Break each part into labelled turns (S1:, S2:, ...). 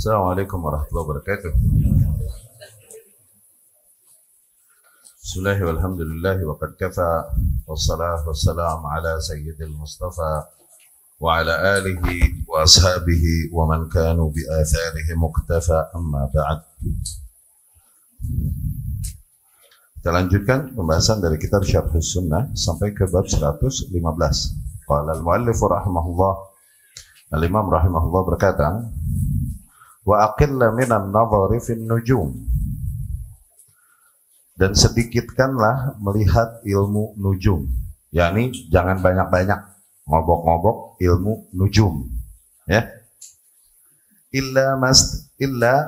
S1: Assalamualaikum warahmatullahi wabarakatuh. Bismillah walhamdulillah wa qad kafa wassalatu wassalamu ala sayyidil mustafa wa ala alihi wa ashabihi wa man kanu bi atharihi muqtafa amma ba'd. Kita lanjutkan pembahasan dari kitab Syarhus Sunnah sampai ke bab 115. Qala al-muallif rahimahullah, al-imam rahimahullah berkata, wa aqilla minan nadhari fin nujum, dan sedikitkanlah melihat ilmu nujum, yakni jangan banyak-banyak ngobok-ngobok ilmu nujum, ya. Illa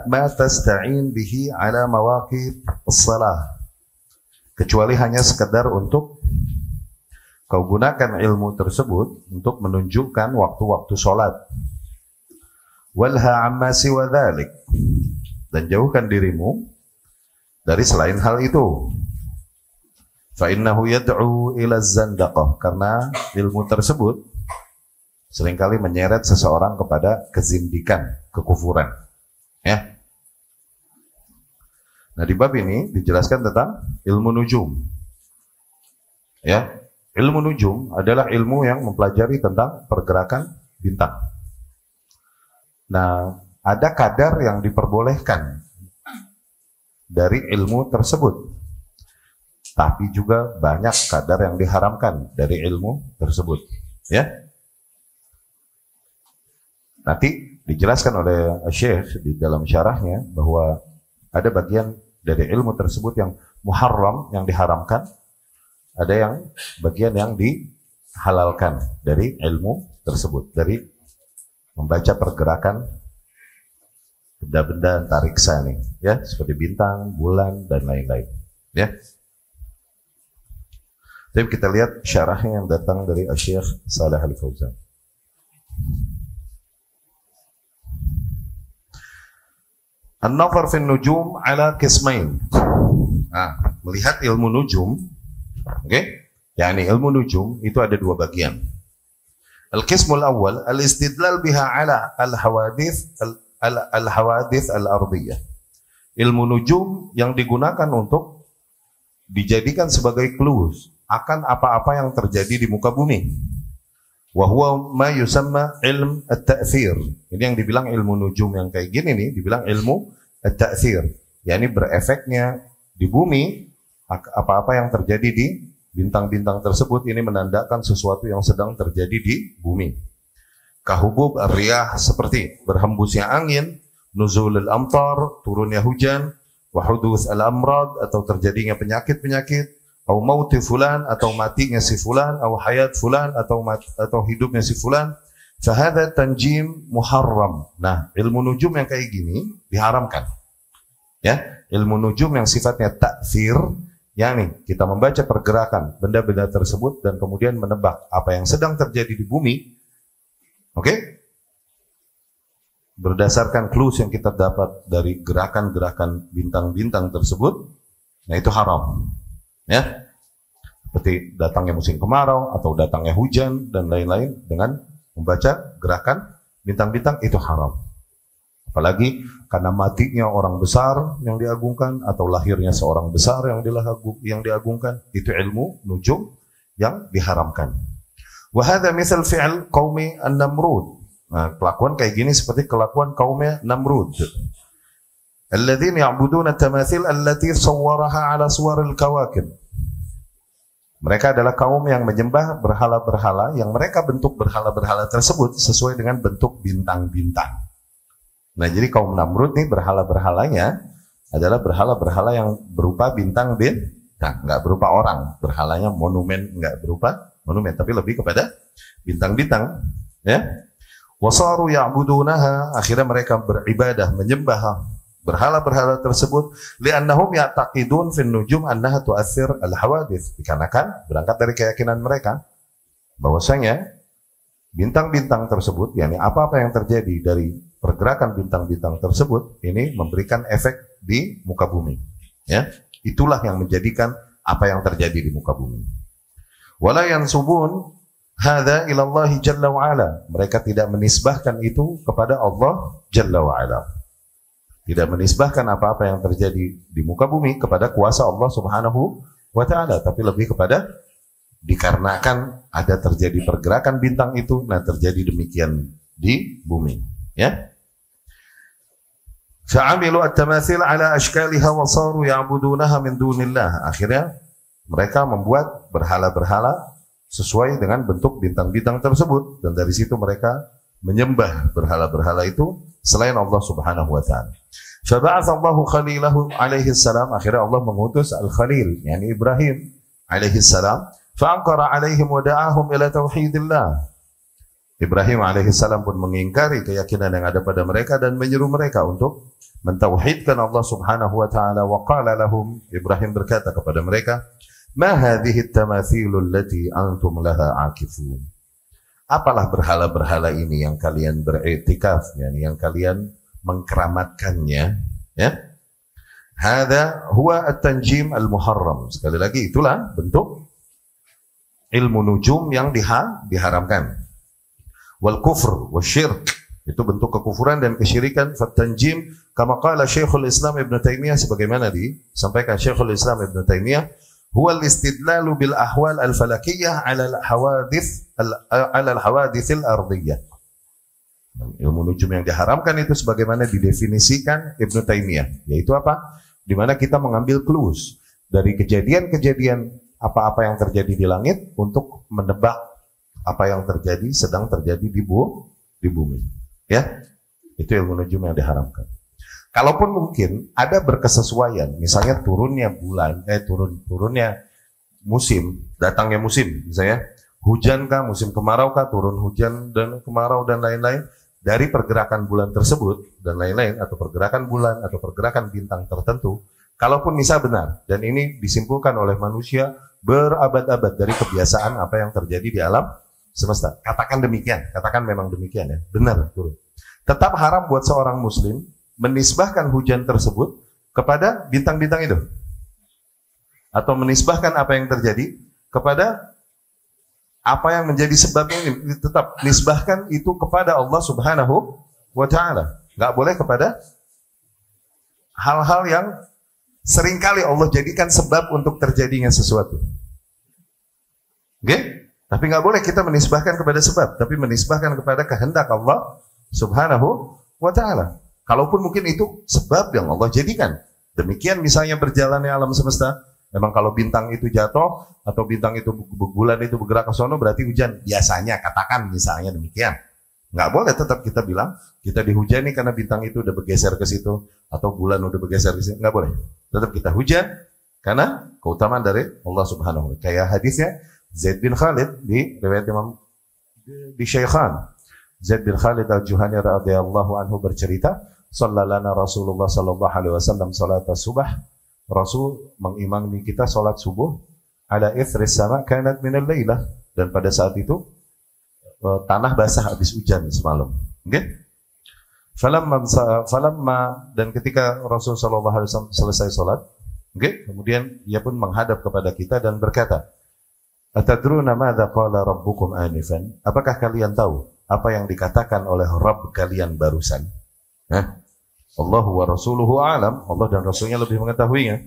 S1: ma tasta'in bihi ala mawaqit as-salah, kecuali hanya sekedar untuk kau gunakan ilmu tersebut untuk menunjukkan waktu-waktu sholat. Walha amma siwa dhalik, dan jauhkan dirimu dari selain hal itu. Fa innahu yad'u ila zandaqah, karena ilmu tersebut seringkali menyeret seseorang kepada kezindikan, kekufuran, ya. Nah, di bab ini dijelaskan tentang ilmu nujum. Ya, ilmu nujum adalah ilmu yang mempelajari tentang pergerakan bintang. Nah, ada kadar yang diperbolehkan dari ilmu tersebut, tapi juga banyak kadar yang diharamkan dari ilmu tersebut, ya. Nanti dijelaskan oleh Syekh di dalam syarahnya bahwa ada bagian dari ilmu tersebut yang muharram, yang diharamkan, ada yang bagian yang dihalalkan dari ilmu tersebut, dari membaca pergerakan benda-benda antariksa nih, ya, seperti bintang, bulan, dan lain-lain, ya. Jadi kita lihat syarahnya yang datang dari Syekh Shalih Al-Fauzan. An-nazar fi nujum ala qismain. Melihat ilmu nujum, oke? Yani ilmu nujum itu ada dua bagian. Al-qismul awal al-istidlal biha ala al-hawadith al-ardiyah. Ilmu nujum yang digunakan untuk dijadikan sebagai clues akan apa-apa yang terjadi di muka bumi. Wa huwa ma yusamma ilm at-ta'thir. Ini yang dibilang ilmu nujum yang kayak gini nih, dibilang ilmu at-ta'thir. Yani berefeknya di bumi, apa-apa yang terjadi di bintang-bintang tersebut ini menandakan sesuatu yang sedang terjadi di bumi. Kahubub ar-riyah, seperti berhembusnya angin, nuzulul amtar, turunnya hujan, wa huduts al-amrad, atau terjadinya penyakit-penyakit, atau mauti fulan, atau matinya si fulan, atau hayat fulan, atau hidupnya si fulan. Fahadha tanjim muharram. Nah, ilmu nujum yang kayak gini diharamkan. Ya, ilmu nujum yang sifatnya ta'thir, yakni kita membaca pergerakan benda-benda tersebut dan kemudian menebak apa yang sedang terjadi di bumi, oke? Berdasarkan clues yang kita dapat dari gerakan-gerakan bintang-bintang tersebut, nah itu haram, ya. Seperti datangnya musim kemarau atau datangnya hujan dan lain-lain, dengan membaca gerakan bintang-bintang itu haram. Apalagi karena matinya orang besar yang diagungkan atau lahirnya seorang besar yang diagungkan, itu ilmu nujum yang diharamkan. Wa hadza misal fi'l qaumi an-Namrud. Nah, kelakuan kayak gini seperti kelakuan kaumnya Namrud. Alladzina ya'buduna at-tamathil allati sawwaraha 'ala suwaril kawakib. Mereka adalah kaum yang menyembah berhala-berhala yang mereka bentuk berhala-berhala tersebut sesuai dengan bentuk bintang-bintang. Nah, jadi kaum Namrud nih berhala-berhalanya adalah berhala-berhala yang berupa bintang-bintang, nggak berupa orang. Berhalanya monumen, nggak berupa monumen, tapi lebih kepada bintang-bintang, ya. Wasaru ya'budunaha, akhirnya mereka beribadah, menyembah berhala-berhala tersebut, li'annahum ya'taqidun fin nujum annaha tu'athir al-hawadith, dikarenakan berangkat dari keyakinan mereka bahwasanya bintang-bintang tersebut, yakni apa-apa yang terjadi dari pergerakan bintang-bintang tersebut ini memberikan efek di muka bumi, ya. Itulah yang menjadikan apa yang terjadi di muka bumi. Wala yansubun hadza ila Allah jalla wa ala. Mereka tidak menisbahkan itu kepada Allah jalla wa ala. Tidak menisbahkan apa-apa yang terjadi di muka bumi kepada kuasa Allah Subhanahu wa Ta'ala, tapi lebih kepada dikarenakan ada terjadi pergerakan bintang itu, nah terjadi demikian di bumi. Ya. Fa'amilu at-tamathil ala ashkaliha wa saru ya'budunaha min dunillah. Akhirnya mereka membuat berhala-berhala sesuai dengan bentuk bintang-bintang tersebut, dan dari situ mereka menyembah berhala-berhala itu selain Allah Subhanahu wa Ta'ala. Faba'atha Allahu khalilahu alaihi salam, akhirnya Allah mengutus al-khalil, yakni Ibrahim alaihi salam, fa'anqara alaihim wa da'ahum ila tauhidillah. Ibrahim alaihi salam pun mengingkari keyakinan yang ada pada mereka dan menyeru mereka untuk mentauhidkan Allah Subhanahu wa Ta'ala. Wa qala lahum, Ibrahim berkata kepada mereka, ma hadhihi at-tamathil allati antum laha akifun. Apalah berhala-berhala ini yang kalian beriktikaf, yakni yang kalian mengkeramatkannya, ya. Hadza huwa at-tanjim al-muharram. Sekali lagi, itulah bentuk ilmu nujum yang diharamkan. Wal kufr wasyirk, itu bentuk kekufuran dan kesyirikan. Fat-tanjim kama qala Syekhul Islam Ibnu Taimiyah, sebagaimana disampaikan Syekhul Islam Ibnu Taimiyah, huwa al-istidlalu bil ahwal al-falakiyyah 'ala al-hawadits al-ardiyyah. Ilmu nujum yang diharamkan itu sebagaimana didefinisikan Ibnu Taimiyah, yaitu apa? Di mana kita mengambil clues dari kejadian-kejadian apa-apa yang terjadi di langit untuk menebak apa yang sedang terjadi di bumi. Ya, itu ilmu nujum yang diharamkan. Kalaupun mungkin ada berkesesuaian, misalnya turunnya bulan, turunnya musim, datangnya musim, misalnya hujan kah, musim kemarau kah, turun hujan dan kemarau dan lain-lain, dari pergerakan bulan tersebut dan lain-lain, atau pergerakan bulan atau pergerakan bintang tertentu, kalaupun misal benar, dan ini disimpulkan oleh manusia berabad-abad dari kebiasaan apa yang terjadi di alam semesta. Katakan demikian, katakan memang demikian ya, benar turun. Tetap haram buat seorang muslim menisbahkan hujan tersebut kepada bintang-bintang itu, atau menisbahkan apa yang terjadi kepada apa yang menjadi sebabnya ini. Tetap nisbahkan itu kepada Allah Subhanahu wa Ta'ala. Nggak boleh kepada hal-hal yang seringkali Allah jadikan sebab untuk terjadinya sesuatu. Oke? Tapi nggak boleh kita menisbahkan kepada sebab, tapi menisbahkan kepada kehendak Allah Subhanahu wa Ta'ala. Kalaupun mungkin itu sebab yang Allah jadikan. Demikian misalnya berjalannya alam semesta. Memang kalau bintang itu jatuh atau bintang itu bulan itu bergerak ke sono berarti hujan. Biasanya katakan misalnya demikian. Nggak boleh tetap kita bilang kita dihujani karena bintang itu udah bergeser ke situ atau bulan udah bergeser ke situ. Nggak boleh. Tetap kita hujan karena keutamaan dari Allah Subhanahu wa Ta'ala. Kayak hadisnya Zaid bin Khalid di riwayat Imam di Syaikhan. Zaid bin Khalid al-Juhani radhiyallahu anhu bercerita, "Shallallana Rasulullah sallallahu alaihi wasallam salat subah." Rasul mengimami kita salat subuh ala ithris sama kanat minal lailah, dan pada saat itu tanah basah habis hujan semalam. Oke? Falamma dan ketika Rasul sallallahu alaihi wasallam selesai salat, oke, kemudian ia pun menghadap kepada kita dan berkata, "Atadruna madza qala rabbukum anifan?" Apakah kalian tahu apa yang dikatakan oleh Rabb kalian barusan? Allahu wa rasuluhu a'lam, Allah dan Rasulnya lebih mengetahuinya.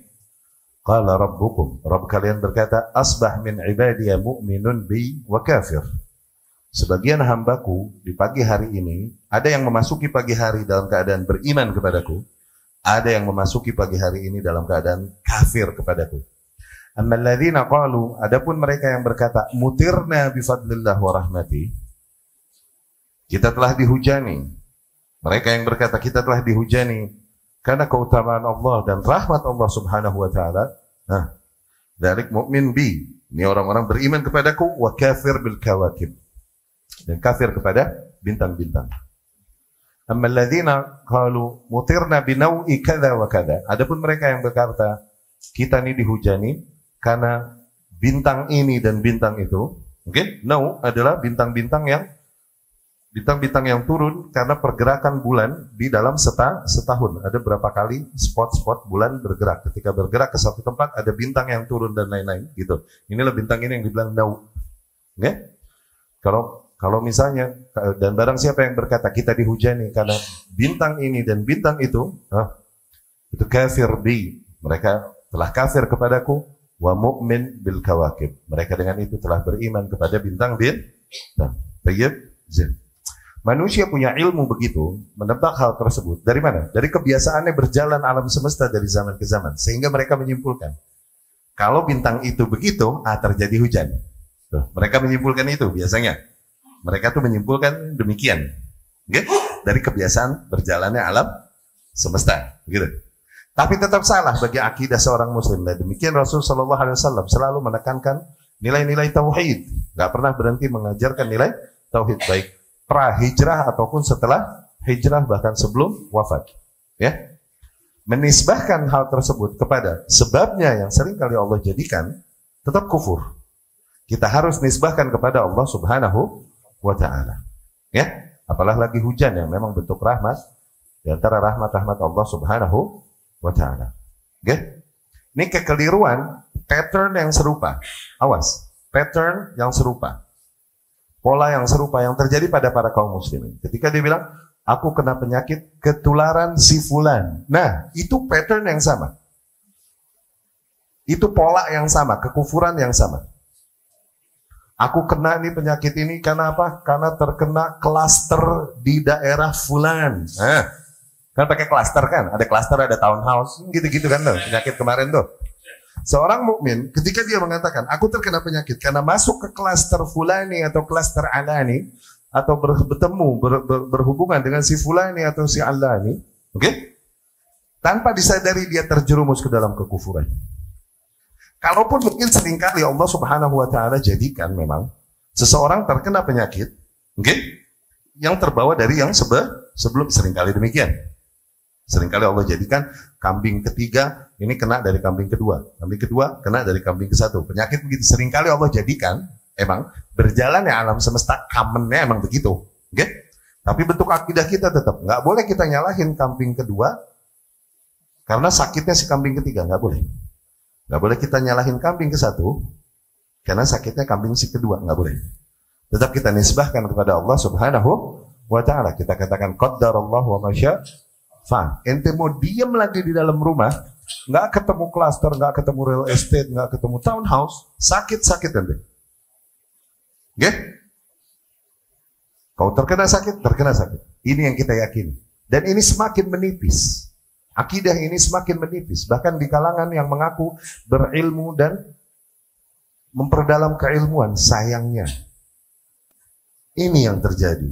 S1: Qala rabbukum, Rabb kalian berkata, asbah min ibadiya mu'minun bi wa kafir. Sebagian hambaku di pagi hari ini, ada yang memasuki pagi hari dalam keadaan beriman kepadaku, ada yang memasuki pagi hari ini dalam keadaan kafir kepadaku. Ammal ladzina qalu, adapun mereka yang berkata, mutirna bi fadlillah wa rahmati, kita telah dihujani. Mereka yang berkata kita telah dihujani karena keutamaan Allah dan rahmat Allah Subhanahu wa Ta'ala. Nah, dzalik mu'min bi, ini orang-orang beriman kepadaku, wa kafir bil kawakib, dan kafir kepada bintang-bintang. Ammal ladzina qalu mutirna bi nau'i kadza wa kadza, adapun mereka yang berkata kita ini dihujani karena bintang ini dan bintang itu. Oke, nau adalah bintang-bintang yang turun karena pergerakan bulan di dalam setahun. Ada berapa kali spot-spot bulan bergerak. Ketika bergerak ke satu tempat ada bintang yang turun dan lain-lain gitu. Inilah bintang ini yang dibilang nau. Okay? Kalau misalnya, dan barang siapa yang berkata kita dihujani karena bintang ini dan bintang itu kafir bi. Mereka telah kafir kepadaku, wa mu'min bil kawakib. Mereka dengan itu telah beriman kepada bintang-bintang. Baik, manusia punya ilmu begitu, menebak hal tersebut. Dari mana? Dari kebiasaannya berjalan alam semesta dari zaman ke zaman. Sehingga mereka menyimpulkan, kalau bintang itu begitu, terjadi hujan. Tuh, mereka menyimpulkan itu biasanya. Mereka tuh menyimpulkan demikian. Okay? Dari kebiasaan berjalannya alam semesta. Gitu. Tapi tetap salah bagi akidah seorang muslim. Dan demikian Rasulullah SAW selalu menekankan nilai-nilai tauhid. Gak pernah berhenti mengajarkan nilai tauhid. Baik pra-hijrah ataupun setelah hijrah, bahkan sebelum wafat. Ya, menisbahkan hal tersebut kepada sebabnya yang sering kali Allah jadikan, tetap kufur. Kita harus nisbahkan kepada Allah Subhanahu wa ta'ala. Ya, apalagi hujan yang memang bentuk rahmat, di antara rahmat-rahmat Allah Subhanahu wa ta'ala. Oke? Ini kekeliruan pattern yang serupa. Awas, pattern yang serupa. Pola yang serupa yang terjadi pada para kaum muslimin. Ketika dia bilang, aku kena penyakit ketularan si fulan. Nah, itu pattern yang sama. Itu pola yang sama, kekufuran yang sama. Aku kena ini penyakit ini karena apa? Karena terkena klaster di daerah fulan. Kan pakai klaster kan? Ada klaster, ada townhouse, gitu-gitu kan tuh, penyakit kemarin tuh. Seorang mukmin ketika dia mengatakan, aku terkena penyakit karena masuk ke klaster fulani atau klaster alani, atau berhubungan dengan si fulani atau si alani, oke? Tanpa disadari dia terjerumus ke dalam kekufuran. Kalaupun mungkin seringkali Allah Subhanahu wa ta'ala jadikan memang seseorang terkena penyakit, yang terbawa dari yang sebelum, seringkali demikian. Seringkali Allah jadikan kambing ketiga ini kena dari kambing kedua kena dari kambing ke satu. Penyakit begitu seringkali Allah jadikan, emang berjalannya alam semesta commonnya emang begitu. Tapi bentuk akidah kita tetap nggak boleh kita nyalahin kambing kedua karena sakitnya si kambing ketiga, nggak boleh. Nggak boleh kita nyalahin kambing ke satu karena sakitnya kambing si kedua, nggak boleh. Tetap kita nisbahkan kepada Allah Subhanahu wa ta'ala. Kita katakan qaddarallahu wa masya fa. Ente mau diam lagi di dalam rumah, nggak ketemu klaster, nggak ketemu real estate, nggak ketemu townhouse, sakit ente. Kau terkena sakit. Ini yang kita yakini. Dan ini semakin menipis. Akidah ini semakin menipis, bahkan di kalangan yang mengaku berilmu dan memperdalam keilmuan. Sayangnya, ini yang terjadi.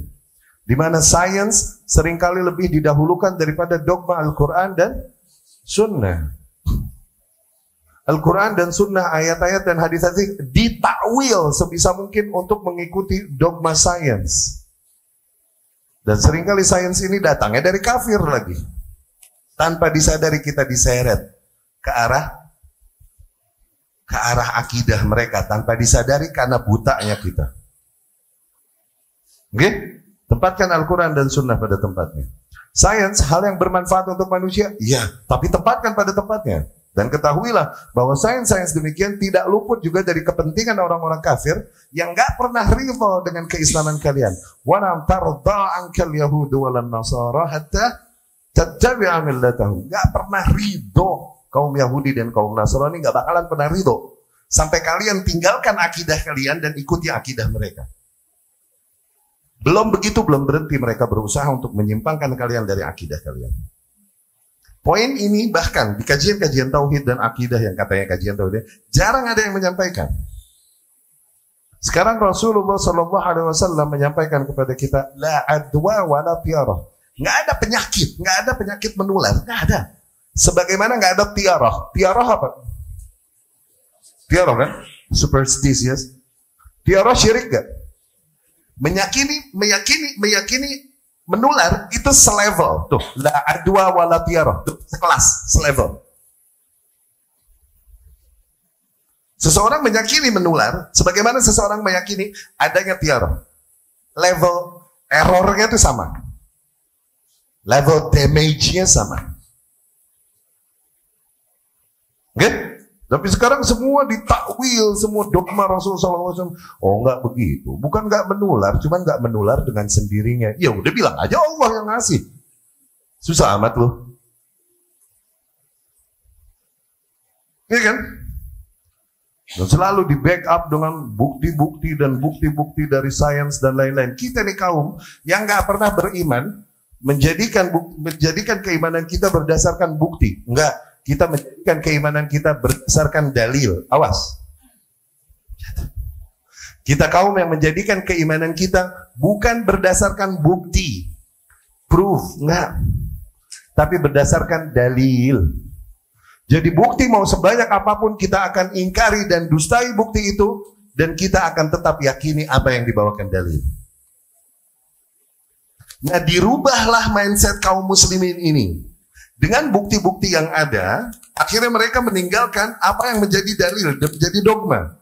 S1: Di mana sains seringkali lebih didahulukan daripada dogma Al-Quran dan Sunnah. Al-Quran dan Sunnah, ayat-ayat dan hadis-hadis ditakwil sebisa mungkin untuk mengikuti dogma sains. Dan seringkali sains ini datangnya dari kafir lagi. Tanpa disadari kita diseret ke arah akidah mereka, tanpa disadari karena butanya kita. Tempatkan Al-Quran dan Sunnah pada tempatnya. Sains hal yang bermanfaat untuk manusia, iya, tapi tempatkan pada tempatnya. Dan ketahuilah bahwa sains demikian tidak luput juga dari kepentingan orang-orang kafir yang gak pernah ridha dengan keislaman kalian. Wa lam tarda ankal yahudu walan nasara hatta tattabi'a millatahum. Gak pernah ridho kaum Yahudi dan kaum Nasrani, gak bakalan pernah ridho sampai kalian tinggalkan akidah kalian dan ikuti akidah mereka. Belum berhenti mereka berusaha untuk menyimpangkan kalian dari akidah kalian. Poin ini bahkan di kajian-kajian tauhid dan akidah yang katanya kajian tauhid jarang ada yang menyampaikan. Sekarang Rasulullah SAW menyampaikan kepada kita, la adwa wa la tiarah. Nggak ada penyakit menular, nggak ada. Sebagaimana nggak ada tiarah. Tiarah apa? Tiarah kan? Superstitious. Tiarah syirik nggak? Meyakini menular itu selevel. Tuh, la adwa wa la tiarah. Tuh, sekelas, selevel. Seseorang meyakini menular, sebagaimana seseorang meyakini adanya tiarah. Level errornya itu sama. Level damage-nya sama. Tapi sekarang semua ditakwil, semua dogma Rasulullah SAW. Oh enggak begitu, bukan enggak menular, cuman enggak menular dengan sendirinya. Ya udah bilang aja Allah yang ngasih. Susah amat loh. Iya kan? Dan selalu di backup dengan bukti-bukti dan bukti-bukti dari sains dan lain-lain. Kita nih kaum yang enggak pernah beriman, menjadikan keimanan kita berdasarkan bukti. Enggak. Kita menjadikan keimanan kita berdasarkan dalil. Awas. Kita kaum yang menjadikan keimanan kita bukan berdasarkan bukti, proof, enggak. Tapi berdasarkan dalil. Jadi bukti mau sebanyak apapun kita akan ingkari dan dustai bukti itu. Dan kita akan tetap yakini apa yang dibawakan dalil. Nah, dirubahlah mindset kaum muslimin ini. Dengan bukti-bukti yang ada, akhirnya mereka meninggalkan apa yang menjadi dalil, menjadi dogma.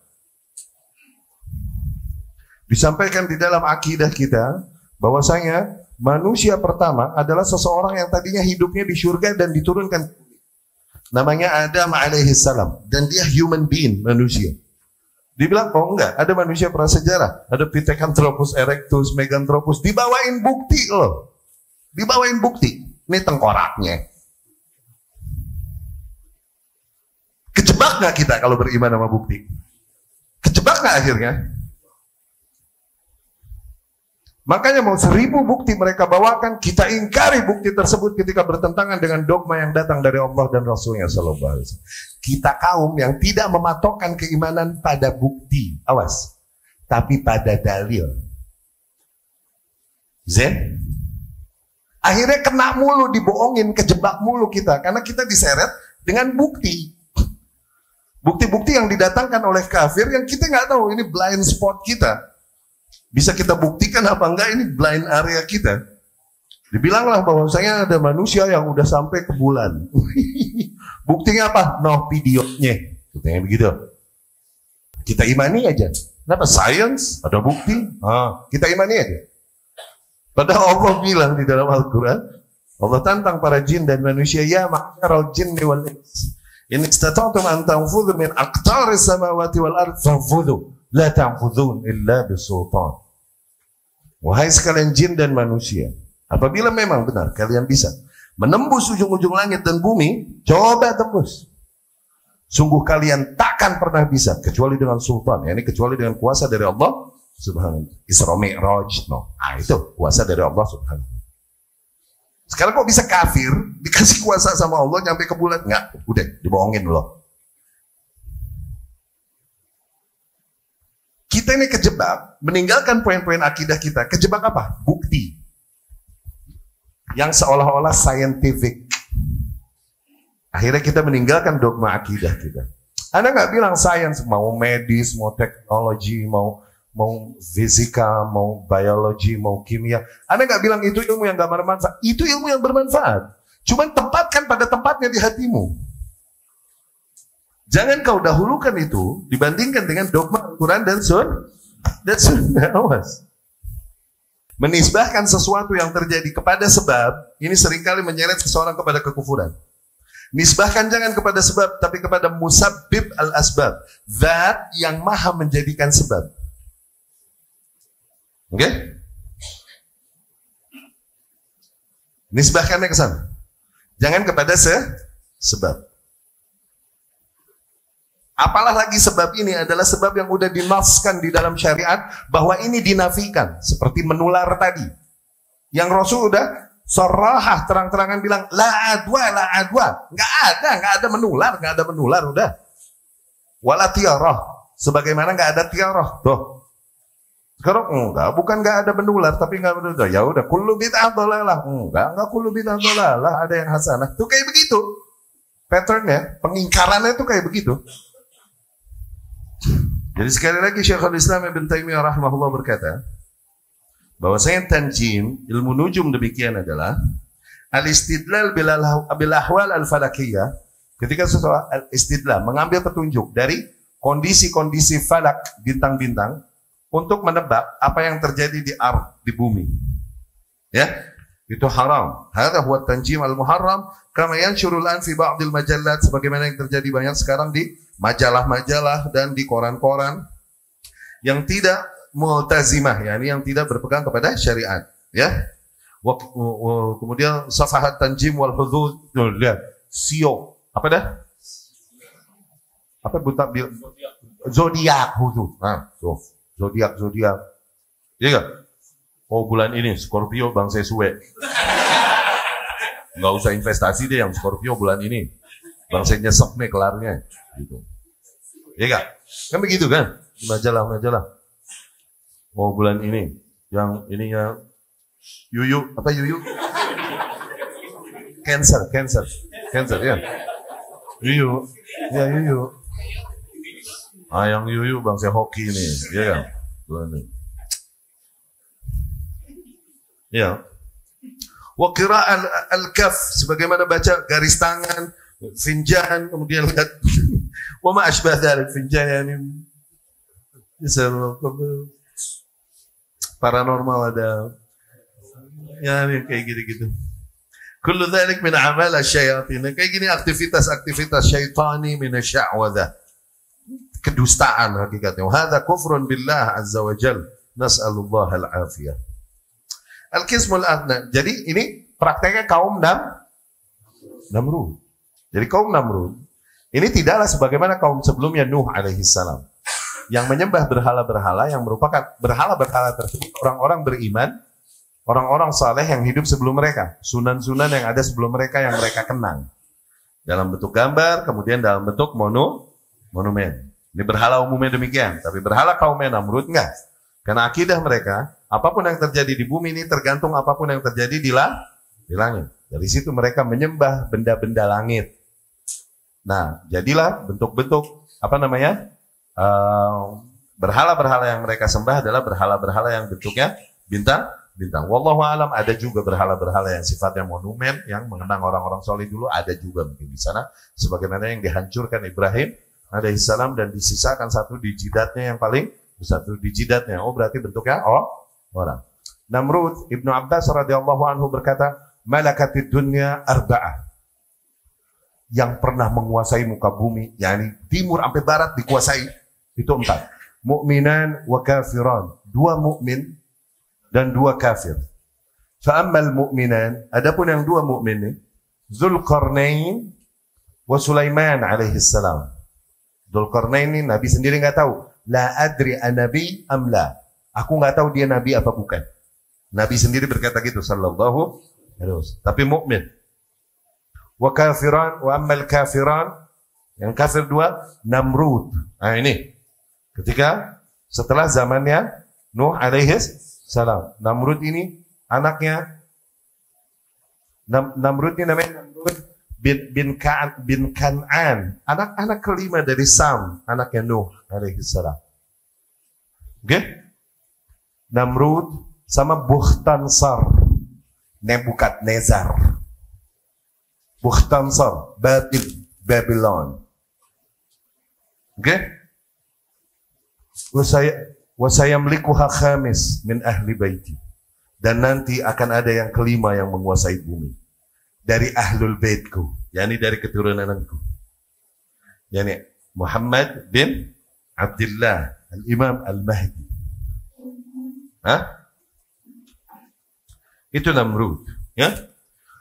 S1: Disampaikan di dalam akidah kita, bahwasanya manusia pertama adalah seseorang yang tadinya hidupnya di surga dan diturunkan. Namanya Adam alaihissalam. Dan dia human being, manusia. Dibilang, oh enggak, ada manusia prasejarah. Ada Pithecanthropus erectus, Meganthropus. Dibawain bukti loh. Dibawain bukti. Ini tengkoraknya. Kejebak nggak kita kalau beriman sama bukti? Kejebak nggak akhirnya? Makanya mau 1000 bukti mereka bawakan, kita ingkari bukti tersebut ketika bertentangan dengan dogma yang datang dari Allah dan Rasulnya Sallallahu Alaihi Wasallam. Kita kaum yang tidak mematokkan keimanan pada bukti, awas, tapi pada dalil. Zen? Akhirnya kena mulu, dibohongin, kejebak mulu kita, karena kita diseret dengan bukti. Bukti-bukti yang didatangkan oleh kafir yang kita nggak tahu, ini blind spot kita. Bisa kita buktikan apa enggak, ini blind area kita. Dibilanglah bahwasanya ada manusia yang udah sampai ke bulan. Buktinya apa? No videonya. Katanya begitu. Kita imani aja. Kenapa? Science, ada bukti. Kita imani aja. Padahal Allah bilang di dalam Al-Quran, Allah tantang para jin dan manusia, ya ma'asyaral jinni wal ins. In istata'tum an tanfudhu min aqtaris samawati wal ardh fanfudhu la tanfudhun illa bisultan. Wahai sekalian jin dan manusia, apabila memang benar kalian bisa menembus ujung-ujung langit dan bumi, coba tembus. Sungguh kalian takkan pernah bisa kecuali dengan sultan, yakni kecuali dengan kuasa dari Allah Subhanahu. Isra Mi'raj, no. Itu kuasa dari Allah Subhanahu. Sekarang kok bisa kafir, dikasih kuasa sama Allah nyampe ke bulan? Enggak, udah dibohongin loh. Kita ini kejebak, meninggalkan poin-poin akidah kita. Kejebak apa? Bukti. Yang seolah-olah scientific. Akhirnya kita meninggalkan dogma akidah kita. Anda nggak bilang sains, mau medis, mau teknologi, mau fisika, mau biologi, mau kimia. Anda nggak bilang itu ilmu yang nggak bermanfaat. Itu ilmu yang bermanfaat. Cuman tempatkan pada tempatnya di hatimu. Jangan kau dahulukan itu dibandingkan dengan dogma Al-Quran dan Sunnah. Awas. Menisbahkan sesuatu yang terjadi kepada sebab, ini seringkali menyeret seseorang kepada kekufuran. Nisbahkan jangan kepada sebab, tapi kepada musabbib al-asbab. Zat yang maha menjadikan sebab. Oke? Okay? Nisbahkannya ke sana. Jangan kepada sebab. Apalah lagi sebab ini adalah sebab yang udah dinaskan di dalam syariat bahwa ini dinafikan. Seperti menular tadi. Yang Rasul udah sarahah terang-terangan bilang la adwa. Nggak ada menular udah. Wala tiarah. Sebagaimana nggak ada tiarah. Tuh. Sekarang bukan nggak ada menular, tapi nggak menular. Ya udah, kullu bid'ah dhalalah. Enggak kullu bid'ah dhalalah, ada yang hasanah. Tuh kayak begitu. Patternnya, pengingkarannya tuh kayak begitu. Jadi sekali lagi Syekhul Islam Ibn Taimiyah rahimahullah berkata, bahwasanya tanjim, ilmu nujum demikian adalah al-istidlal bil ahwal al-falakiyah. Ketika seseorang al-istidlal mengambil petunjuk dari kondisi-kondisi falak, bintang-bintang, untuk menebak apa yang terjadi di bumi. Ya. Itu haram. Hadza huwa tanjim al-muharram kama yanshurul an fi ba'dil majallat, sebagaimana yang terjadi banyak sekarang di majalah-majalah dan di koran-koran yang tidak multazimah, yakni yang tidak berpegang kepada syariat, ya. Kemudian safahat tanjim wal hudud, lihat sio, apa dah? Apa buta zodiak hudud. Nah, so, zodiak. Iya enggak? Oh, bulan ini Scorpio bang sesuai. Nggak usah investasi deh yang Scorpio bulan ini. Bang saya nyesek nih kelarnya. Gitu. Iya enggak? Kan begitu kan? Majalah. Oh, bulan ini. Yang ininya Yuyu. Apa Yuyu? Cancer ya. Yuyu. Ya Yuyu. Yang Yuyu bang saya hoki nih. Iya kan? Bulan ini. Ya. Wa qira'al al-kaf, sebagaimana baca garis tangan, finjan, kemudian lihat wa ma asbah dzalik, finjan yani paranormal ada yani kayak gitu-gitu. Kullu dzalik min amal asyayatin. Kayak gini aktivitas syaitani min asy'awadha. Kedustaan hakikatnya. Hadza kufrun billah azza wa jalla. Nas'alullah al-afiyah. Al-Qismul Adna. Jadi ini prakteknya kaum Namrud. Jadi kaum Namrud ini tidaklah sebagaimana kaum sebelumnya Nuh alaihissalam yang menyembah berhala-berhala yang merupakan berhala-berhala tersebut orang-orang beriman, orang-orang saleh yang hidup sebelum mereka, sunan-sunan yang ada sebelum mereka yang mereka kenang dalam bentuk gambar, kemudian dalam bentuk monumen. Ini berhala umumnya demikian, tapi berhala kaum Namrud enggak. Karena akidah mereka, apapun yang terjadi di bumi ini tergantung apapun yang terjadi di langit. Dari situ mereka menyembah benda-benda langit. Nah, jadilah bentuk-bentuk berhala-berhala yang mereka sembah adalah berhala-berhala yang bentuknya bintang. Wallahu alam, ada juga berhala-berhala yang sifatnya monumen yang mengenang orang-orang soleh dulu, ada juga mungkin di sana, sebagaimana yang dihancurkan Ibrahim alaihissalam dan disisakan satu di jidatnya yang paling satu di jidatnya. Oh, berarti bentuknya orang. Namrud, Ibnu Abbas radhiyallahu anhu berkata, malakatid dunya arba'ah. Yang pernah menguasai muka bumi, yakni timur sampai barat dikuasai, itu 4. Mu'minan wa kafiran. 2 mukmin dan 2 kafir. Fa ammal mu'minan, adapun yang 2 mukmin ini, Dzulqarnain wa Sulaiman alaihi salam. Dzulqarnain ini Nabi sendiri enggak tahu. La adri anabi amla. Aku nggak tahu dia nabi apa bukan. Nabi sendiri berkata gitu sallallahu alaihi wasallam. Tapi mukmin. Wa kafiran wa ammal kafiran, yang kafir 2 Namrud. Nah ini ketika setelah zamannya Nuh alaihi salam. Namrud ini anaknya Namrud ini namanya Namrud bin Kan'an, anak kelima dari Sam, anaknya Nuh alaihi salam. Oke? Namrud sama Bukhtansar, Nebukadnezar. Bukhtansar, Babylon. Oke? Wasayamlikuha khamis min ahli baiti. Dan nanti akan ada yang kelima yang menguasai bumi. Dari ahlul baitku, yakni dari keturunanku, yakni Muhammad bin Abdullah al-Imam al-Mahdi. Itu Namrud, ya.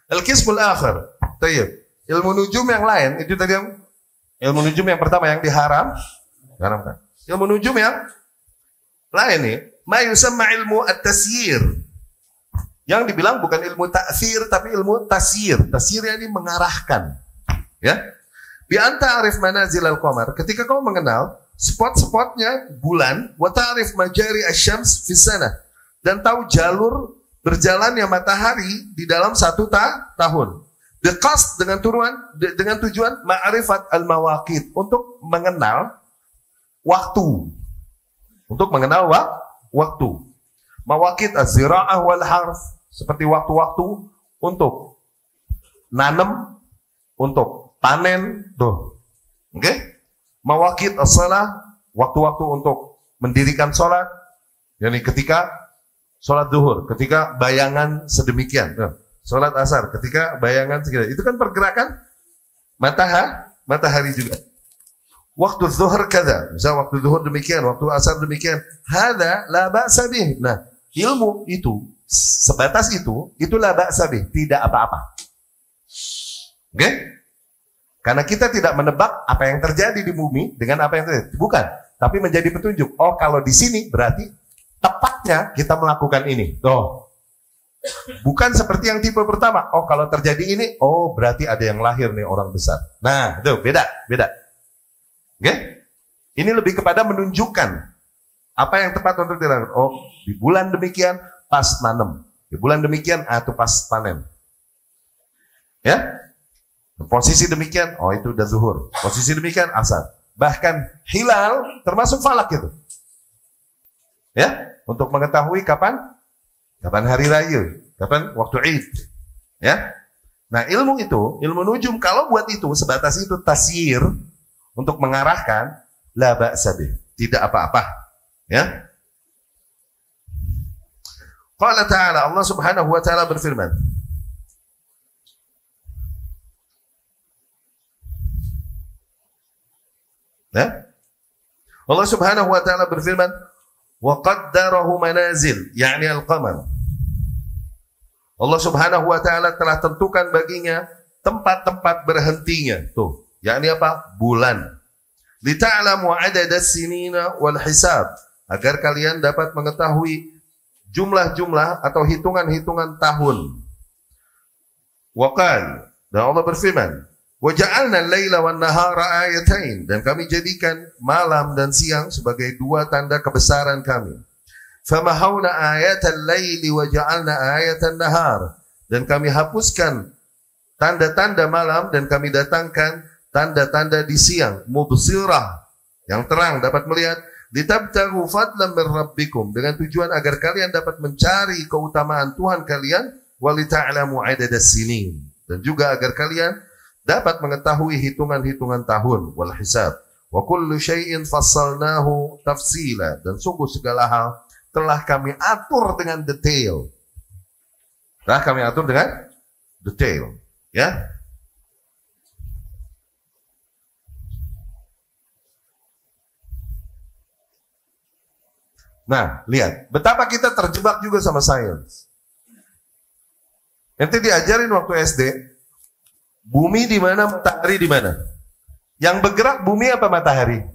S1: Al-Qismul akhir. Tayyib. Ilmu nujum yang lain itu tadi yang ilmu nujum yang pertama yang diharamkan. Ilmu nujum yang lain nih, ma yusamma ilmu at-tasyir. Yang dibilang bukan ilmu ta'thir tapi ilmu tasyir. Tasyirnya ini mengarahkan. Ya. Bi anta arif manazil al-qamar. Ketika kau mengenal spot-spotnya bulan, wa ta'rif majari asy-syams fi sanah, dan tahu jalur berjalannya matahari di dalam 1 tahun. The cost dengan tujuan ma'rifat al-mawaqit, untuk mengenal waktu. Untuk mengenal waktu. Mawaqit az-zira'ah wal harf, seperti waktu-waktu untuk nanam, untuk panen, tuh. Oke? Mawaqit as-shalah, waktu-waktu untuk mendirikan sholat. Yani ketika Sholat duhur ketika bayangan sedemikian. Sholat asar ketika bayangan sekian. Itu kan pergerakan matahari juga. Waktu zuhur kada, misal waktu zuhur demikian, waktu asar demikian. Hada la ba'sa bih. Nah, ilmu itu sebatas itu la ba'sa bih, tidak apa-apa. Oke? Karena kita tidak menebak apa yang terjadi di bumi dengan apa yang terjadi. Bukan, tapi menjadi petunjuk. Oh, kalau di sini berarti tepatnya kita melakukan ini. Oh. Bukan seperti yang tipe pertama. Oh, kalau terjadi ini, oh berarti ada yang lahir nih orang besar. Nah, itu beda. Oke? Ini lebih kepada menunjukkan apa yang tepat untuk dilakukan. Oh, di bulan demikian pas nanam. Di bulan demikian atau pas panen. Ya? Posisi demikian, oh itu udah zuhur. Posisi demikian asar. Bahkan hilal termasuk falak itu. Ya? Untuk mengetahui kapan hari raya, kapan waktu Id. Ya? Nah, ilmu itu, ilmu nujum kalau buat itu sebatas itu tasyir untuk mengarahkan la ba'sa bih, tidak apa-apa. Ya? Qala ta'ala, Allah Subhanahu wa taala berfirman. Ya? Allah Subhanahu wa taala berfirman, wa qaddarahu manazil, yakni al-qamar. Allah Subhanahu wa taala telah tentukan baginya tempat-tempat berhentinya. Tuh, yakni apa? Bulan. Lita'lamu 'adadas sinina wal hisab, agar kalian dapat mengetahui jumlah-jumlah atau hitungan-hitungan tahun. Wa qala, dan Allah berfirman, wa ja'alna al-laila wan nahara ayatain, dan kami jadikan malam dan siang sebagai dua tanda kebesaran kami. Famahawna ayatal laili wa ja'alna ayatan nahar, dan kami hapuskan tanda-tanda malam dan kami datangkan tanda-tanda di siang, mubsirah, yang terang dapat melihat, litabtaghu fadlan min rabbikum, dengan tujuan agar kalian dapat mencari keutamaan Tuhan kalian, walita'lamu 'adadas sinin, dan juga agar kalian dapat mengetahui hitungan-hitungan tahun, wal hisab, wa kullu syai'in fassalnahu tafsila, dan sungguh segala hal telah kami atur dengan detail. Telah kami atur dengan detail. Ya. Nah, lihat. Betapa kita terjebak juga sama sains. Nanti diajarin waktu SD, bumi di mana, matahari di mana? Yang bergerak bumi apa matahari?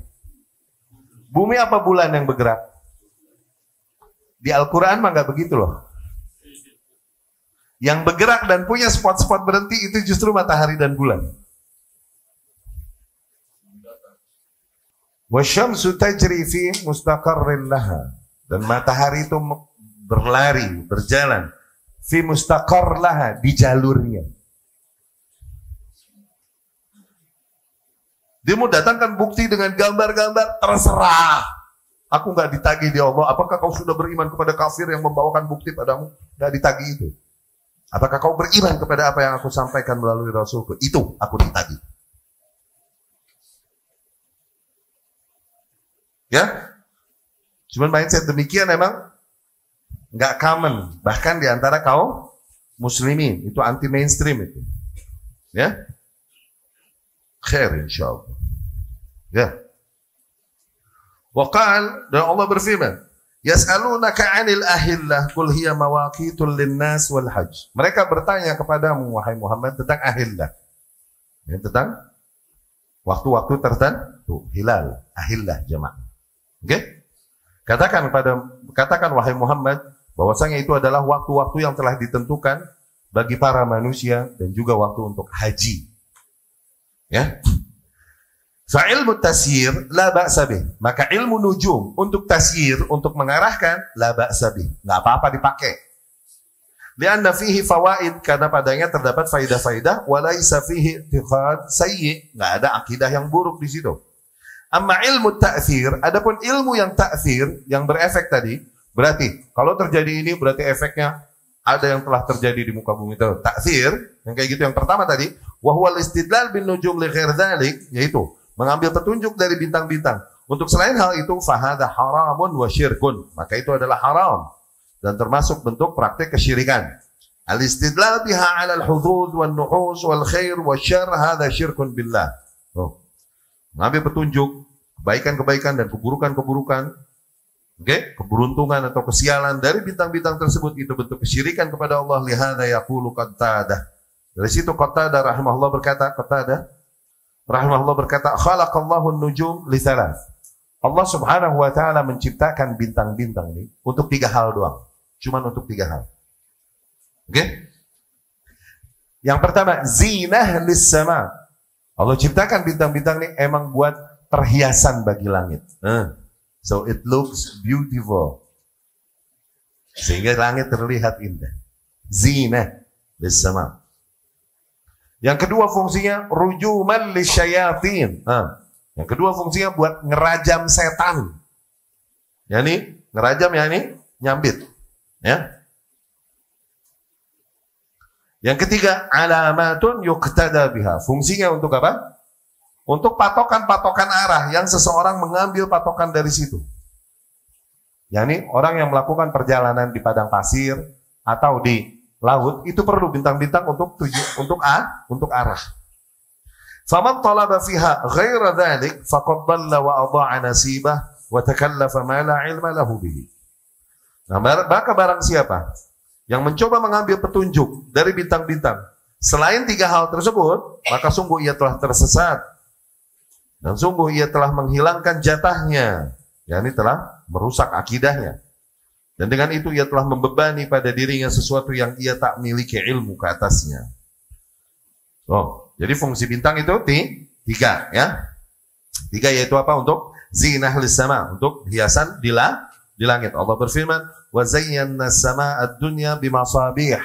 S1: Bumi apa bulan yang bergerak? Di Al-Quran mah nggak begitu loh. Yang bergerak dan punya spot-spot berhenti itu justru matahari dan bulan. Wasyamsu tajri fi mustaqarrin laha, dan matahari itu berlari, berjalan fi mustaqar laha, di jalurnya. Dia mau datangkan bukti dengan gambar-gambar, terserah. Aku nggak ditagih di Allah. Apakah kau sudah beriman kepada kafir yang membawakan bukti padamu? Nggak ditagih itu. Apakah kau beriman kepada apa yang aku sampaikan melalui Rasulku? Itu aku ditagih. Ya, cuman mindset demikian memang nggak common. Bahkan di antara kaum muslimin itu anti mainstream itu. Ya, khair insyaallah. Ya. Waqal, dan Allah berfirman, yas'alunaka 'anil ahillah qul hiya mawaqitul linnas wal hajj. Mereka bertanya kepadamu wahai Muhammad tentang ahillah. Ya, tentang waktu-waktu tertentu, hilal, ahillah jamak. Oke? Katakan wahai Muhammad bahwasanya itu adalah waktu-waktu yang telah ditentukan bagi para manusia dan juga waktu untuk haji. Ya? Fa ilmu tasyir la ba'sa bih. Maka ilmu nujum untuk tasyir, untuk mengarahkan, la ba'sa bih. Enggak apa-apa dipakai. Lianna fihi fawaid, karena padanya terdapat faidah-faidah, wa laisa fihi i'tiqad sayyi, enggak ada akidah yang buruk di situ. Amma ilmu ta'thir, adapun ilmu yang ta'thir, yang berefek tadi, berarti kalau terjadi ini berarti efeknya ada yang telah terjadi di muka bumi itu. Ta'thir, yang kayak gitu yang pertama tadi, wa huwa al-istidlal bin nujum li ghair dzalik, yaitu mengambil petunjuk dari bintang-bintang. Untuk selain hal itu, fahada haramun wa syirkun. Maka itu adalah haram. dan termasuk bentuk praktek kesyirikan. Al-istidlal biha 'ala al-hudud wan nuhus wal khair wasyarr hadza syirkun billah. Oh. Mengambil petunjuk kebaikan-kebaikan dan keburukan-keburukan, keberuntungan atau kesialan dari bintang-bintang tersebut itu bentuk kesyirikan kepada Allah. Lihada yaqulu Qatadah. Dari situ Qatadah rahimahullah berkata, khalaqallahu an-nujum li thalath. Allah Subhanahu wa taala menciptakan bintang-bintang ini untuk 3 hal doang. Cuman untuk 3 hal. Yang pertama, zinah lis-sama. Allah ciptakan bintang-bintang ini emang buat perhiasan bagi langit. So it looks beautiful. Sehingga langit terlihat indah. Zinah lis-sama. Yang kedua fungsinya rujuman lisyayatin. Yang kedua fungsinya buat ngerajam setan. Ngerajam nyambit. Ya. Yang ketiga, alamatun yuqtada biha. Fungsinya untuk apa? Untuk patokan-patokan arah yang seseorang mengambil patokan dari situ. Orang yang melakukan perjalanan di padang pasir atau di laut itu perlu bintang-bintang untuk arah. Faman talaba fiha ghaira dzalik faqad dhalla wa adha'a nasibah wa takallafa ma la ilma lahu bihi. Nah, maka barang siapa yang mencoba mengambil petunjuk dari bintang-bintang selain 3 hal tersebut, maka sungguh ia telah tersesat dan sungguh ia telah menghilangkan jatahnya, telah merusak akidahnya, dan dengan itu ia telah membebani pada dirinya sesuatu yang ia tak miliki ilmu ke atasnya. Jadi fungsi bintang itu 3 ya. 3 yaitu apa? Untuk zinah lis-sama, untuk hiasan di langit. Allah berfirman, wa zayyana as-samaa'a ad-dunya bimasabih.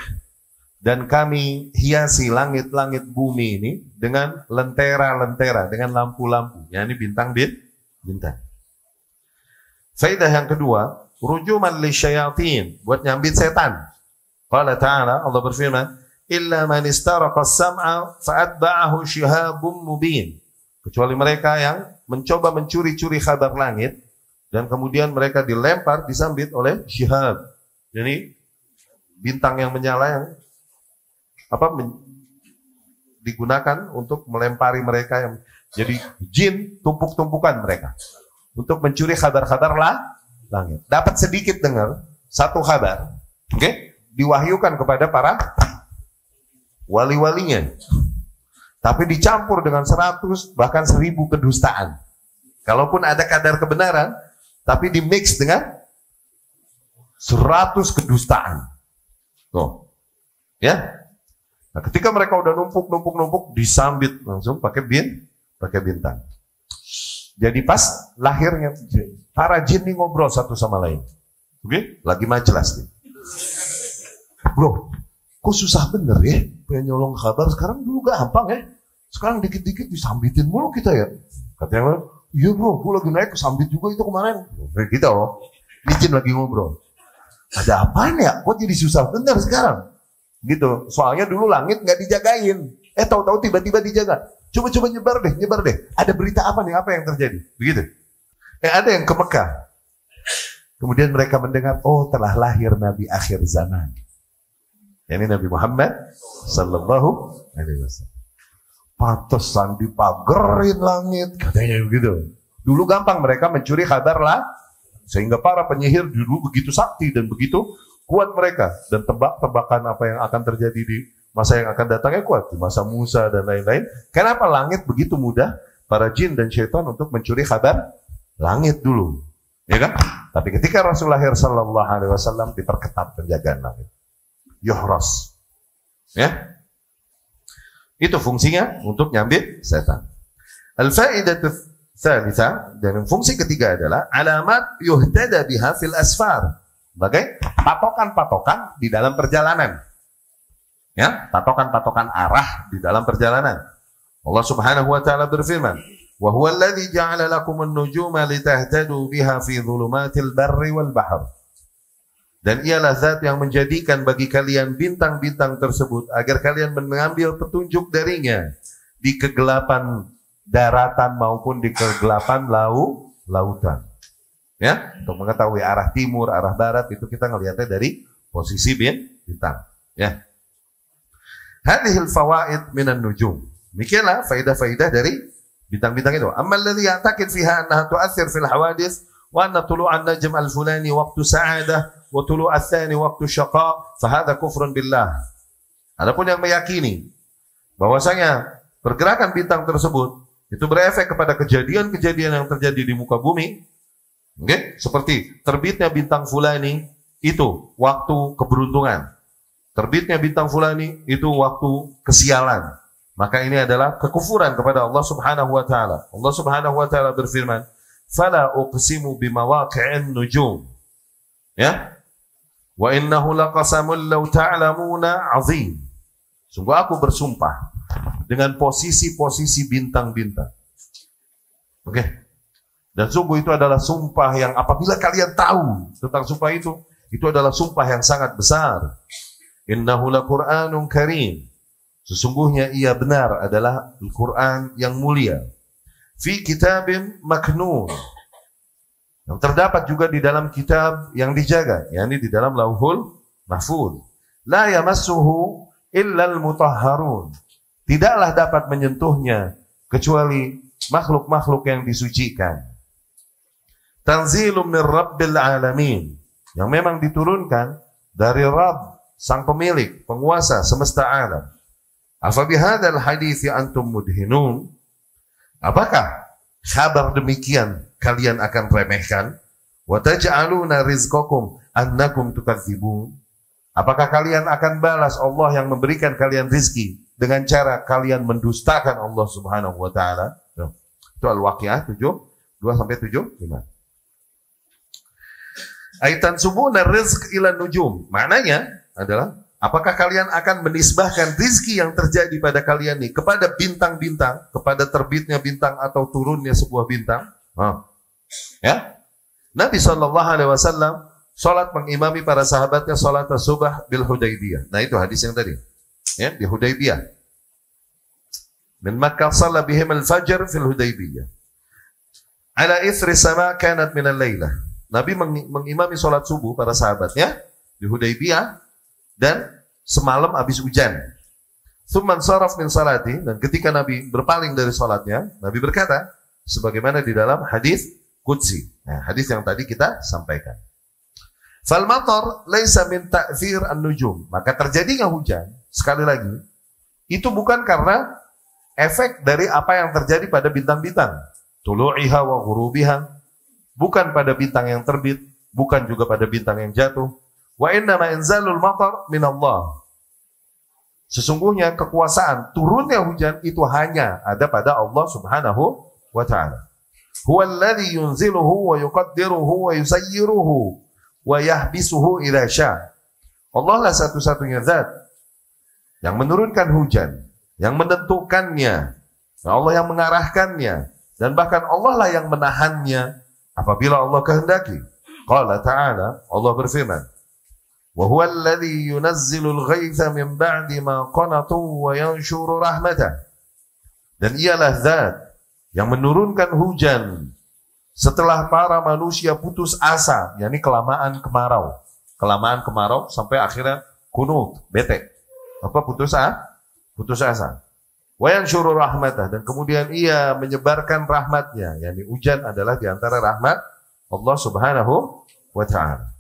S1: Dan kami hiasi langit-langit bumi ini dengan lentera-lentera, dengan lampu-lampu. Ini bintang. Faidah yang kedua, rujuman lisyayatin, buat nyambit setan. Qala ta'ala, Allah berfirman, illa man istaraqa as-sam'a fa'atba'ahu shihabun mubin. Kecuali mereka yang mencoba mencuri-curi kabar langit dan kemudian mereka dilempar, disambit oleh syihab. Jadi bintang yang menyala yang digunakan untuk melempari mereka, yang jadi jin tumpuk-tumpukan mereka untuk mencuri kabar-kabar langit. Dapat sedikit dengar satu kabar, diwahyukan kepada para wali-walinya, tapi dicampur dengan 100 bahkan 1000 kedustaan. Kalaupun ada kadar kebenaran, tapi dimix dengan 100 kedustaan. Nah, ketika mereka udah numpuk, disambit langsung pakai bintang. Jadi pas lahirnya para jin ini ngobrol satu sama lain. Lagi majelis nih. Bro, kok susah bener ya pengen nyolong kabar, sekarang dulu gampang ya. Sekarang dikit-dikit disambitin mulu kita ya. Katanya, iya bro, gue lagi naik kesambit juga itu kemarin. Gitu ini jin lagi ngobrol. Ada apaan ya? Kok jadi susah bener sekarang? Gitu. Soalnya dulu langit nggak dijagain. Tahu-tahu tiba-tiba dijaga. Coba nyebar deh. Ada berita apa nih? Apa yang terjadi? Begitu. Ada yang ke Mekah. Kemudian mereka mendengar, telah lahir Nabi akhir zaman. Ini Nabi Muhammad sallallahu alaihi wasallam. Pantesan dipagerin langit, katanya begitu. Dulu gampang mereka mencuri kabar sehingga para penyihir dulu begitu sakti dan begitu kuat mereka, dan tebak-tebakan apa yang akan terjadi di masa yang akan datangnya kuat, di masa Musa dan lain-lain. Kenapa langit begitu mudah para jin dan syaitan untuk mencuri kabar langit dulu, ya kan? Tapi ketika Rasul lahir sallallahu alaihi wasallam, diperketat penjagaan langit, yuhras, ya. Itu fungsinya untuk nyambit setan. Al-faidatu tsalitsa, dan fungsi ketiga adalah alamat yuhtada biha fil asfar. Sebagai patokan-patokan di dalam perjalanan. Ya, patokan-patokan arah di dalam perjalanan. Allah Subhanahu wa taala berfirman, "Wa huwa alladzi ja'ala lakum an-nujuma litahtadu biha fi dhulumatil barri wal bahr." Dan ialah zat yang menjadikan bagi kalian bintang-bintang tersebut agar kalian mengambil petunjuk darinya di kegelapan daratan maupun di kegelapan lautan. Ya, untuk mengetahui arah timur, arah barat itu kita ngelihatnya dari posisi bintang. Ya. Hadhil fawaid minan nujum. Demikianlah faidah-faidah dari bintang-bintang itu. Amma alladhi ya'taqid fiha annaha tu'athir fil hawadith wa anna tulu'an najm al-fulani waqtu sa'adah wa tulu'at tsani waqtu syaqa fa hadha kufrun billah. Adapun yang meyakini bahwasanya pergerakan bintang tersebut itu berefek kepada kejadian-kejadian yang terjadi di muka bumi, okay? Seperti terbitnya bintang fulani itu waktu keberuntungan, terbitnya bintang fulani itu waktu kesialan, maka ini adalah kekufuran kepada Allah Subhanahu wa taala. Allah Subhanahu wa taala berfirman, "Fala uqsimu bimawaqi'in nujum." Ya. Wa innahu laqasamun law ta'lamuna 'azim. Sungguh aku bersumpah dengan posisi-posisi bintang-bintang. Oke. Dan sungguh itu adalah sumpah yang apabila kalian tahu tentang sumpah itu adalah sumpah yang sangat besar. Innahu laqur'anun karim. Sesungguhnya ia benar adalah Al-Quran yang mulia. Fi kitabin maknun. Yang terdapat juga di dalam kitab yang dijaga, yakni di dalam Lauhul Mahfuz. La yamassuhu illa al-mutahharun. Tidaklah dapat menyentuhnya kecuali makhluk-makhluk yang disucikan. Tanzilun min Rabbil alamin. Yang memang diturunkan dari Rabb, sang pemilik, penguasa semesta alam. Afa bihadzal hadithi antum mudhinun? Apakah kabar demikian kalian akan remehkan? Wa taj'aluna rizqakum annakum tukadzibun? Apakah kalian akan balas Allah yang memberikan kalian rizki dengan cara kalian mendustakan Allah Subhanahu wa taala? Itu Al-Waqiah 7:2-7. Aitan subuna rizq ila nujum. Maknanya adalah apakah kalian akan menisbahkan rizki yang terjadi pada kalian ini kepada bintang-bintang, kepada terbitnya bintang atau turunnya sebuah bintang? Ya, Nabi SAW sholat mengimami para sahabatnya sholat subah bil Hudaybiyah. Nah itu hadis yang tadi, ya, di Hudaybiyah. Min Makkah shalla bihim al-fajr fil Hudaybiyah. Ala ithri sama kanat min al-lailah. Nabi mengimami sholat subuh para sahabatnya di Hudaybiyah dan semalam habis hujan. Tsumman saraf min salati, dan ketika Nabi berpaling dari sholatnya, Nabi berkata sebagaimana di dalam hadis qudsi. Nah, hadis yang tadi kita sampaikan. Fal matar laisa min ta'thir an-nujum. Maka terjadinya hujan, sekali lagi, itu bukan karena efek dari apa yang terjadi pada bintang-bintang. Tulu'iha wa ghurubiha. Bukan pada bintang yang terbit, bukan juga pada bintang yang jatuh. Wa innama inzalul matar min Allah. Sesungguhnya kekuasaan turunnya hujan itu hanya ada pada Allah Subhanahu wa taala. Huwallazi yunziluhu wa yuqaddiruhu wa yusayyiruhu wa yahbisuhu idza syaa. Allah lah satu-satunya zat yang menurunkan hujan, yang menentukannya, Allah yang mengarahkannya, dan bahkan Allah lah yang menahannya apabila Allah kehendaki. Qala ta'ala, Allah berfirman, wa huwa alladhi yunazzilul ghaitha min ba'di ma qanatu wa yanshuru rahmatah. Dan ialah zat yang menurunkan hujan setelah para manusia putus asa, yakni kelamaan kemarau. Kelamaan kemarau sampai akhirnya kunut, bete. Apa putus asa. Wa yanshuru rahmatah, dan kemudian ia menyebarkan rahmatnya, yakni hujan adalah di antara rahmat Allah Subhanahu wa taala.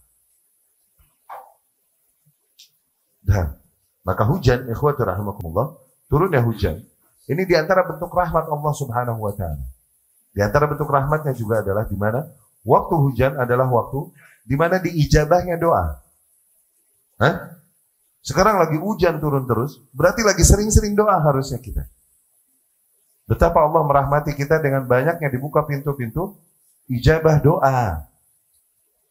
S1: Dan maka hujan, ikhwati rahimakumullah, turunnya hujan ini di antara bentuk rahmat Allah Subhanahu wa taala. Di antara bentuk rahmatnya juga adalah di mana waktu hujan adalah waktu di mana diijabahnya doa. Sekarang lagi hujan turun terus, berarti lagi sering-sering doa harusnya kita. Betapa Allah merahmati kita dengan banyaknya dibuka pintu-pintu ijabah doa.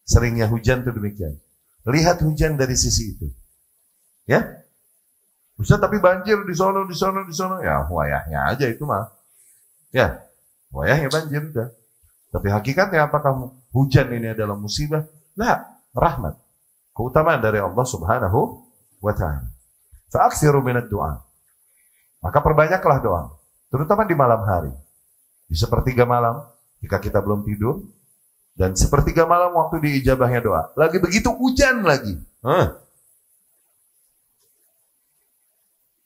S1: Seringnya hujan itu demikian. Lihat hujan dari sisi itu. Ya? Ustaz, tapi banjir di sono. Ya, wayahnya aja itu mah. Ya, wayahnya banjir udah. Tapi hakikatnya apakah hujan ini adalah musibah? Nah, rahmat. Keutamaan dari Allah Subhanahu wa ta'ala. Fa'aksiru minad doa. Maka perbanyaklah doa, terutama di malam hari. Di sepertiga malam, jika kita belum tidur, Dan sepertiga malam waktu diijabahnya doa. Lagi begitu hujan lagi.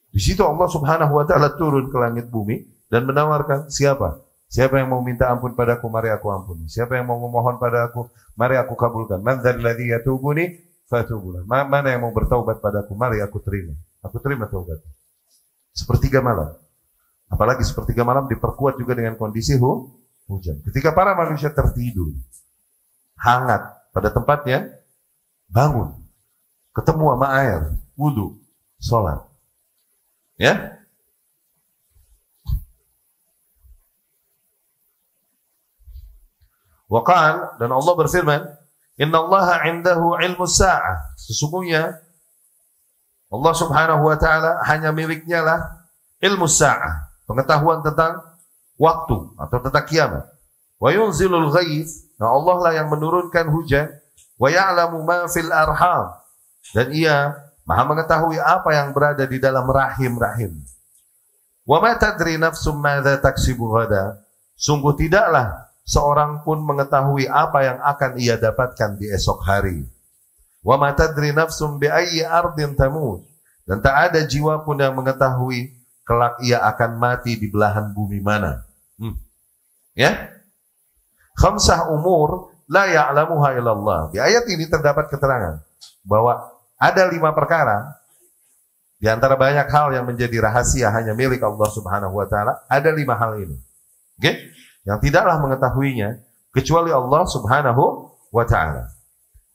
S1: Di situ Allah Subhanahu wa taala turun ke langit bumi dan menawarkan, siapa? Siapa yang mau minta ampun padaku, mari aku ampuni. Siapa yang mau memohon pada aku, mari aku kabulkan. Man dzalladzi yatubuni fatubulah. Mana yang mau bertaubat padaku, mari aku terima. Aku terima taubat. Sepertiga malam. Apalagi sepertiga malam diperkuat juga dengan kondisi hujan. Ketika para manusia tertidur, hangat pada tempatnya, bangun, ketemu sama air, wudu, sholat. Ya? Waqal, dan Allah berfirman, innallaha indahu ilmu sa'ah. Sesungguhnya Allah Subhanahu wa taala hanya miliknya lah ilmu sa'ah, pengetahuan tentang waktu atau tentang kiamat. Wa yunzilul ghaith, nah Allah lah yang menurunkan hujan. Wa ya'lamu ma fil arham, dan ia Maha mengetahui apa yang berada di dalam rahim-rahim. Wa ma tadri nafsum madza taksibu ghada, sungguh tidaklah seorang pun mengetahui apa yang akan ia dapatkan di esok hari. Wa ma tadri nafsum bi ayyi ardin tamut, dan tak ada jiwa pun yang mengetahui kelak ia akan mati di belahan bumi mana. Ya? Khamsah umur la ya'lamuha illallah. Di ayat ini terdapat keterangan bahwa ada 5 perkara di antara banyak hal yang menjadi rahasia hanya milik Allah Subhanahu wa taala. Ada 5 hal ini. Oke? Yang tidaklah mengetahuinya kecuali Allah Subhanahu wa taala.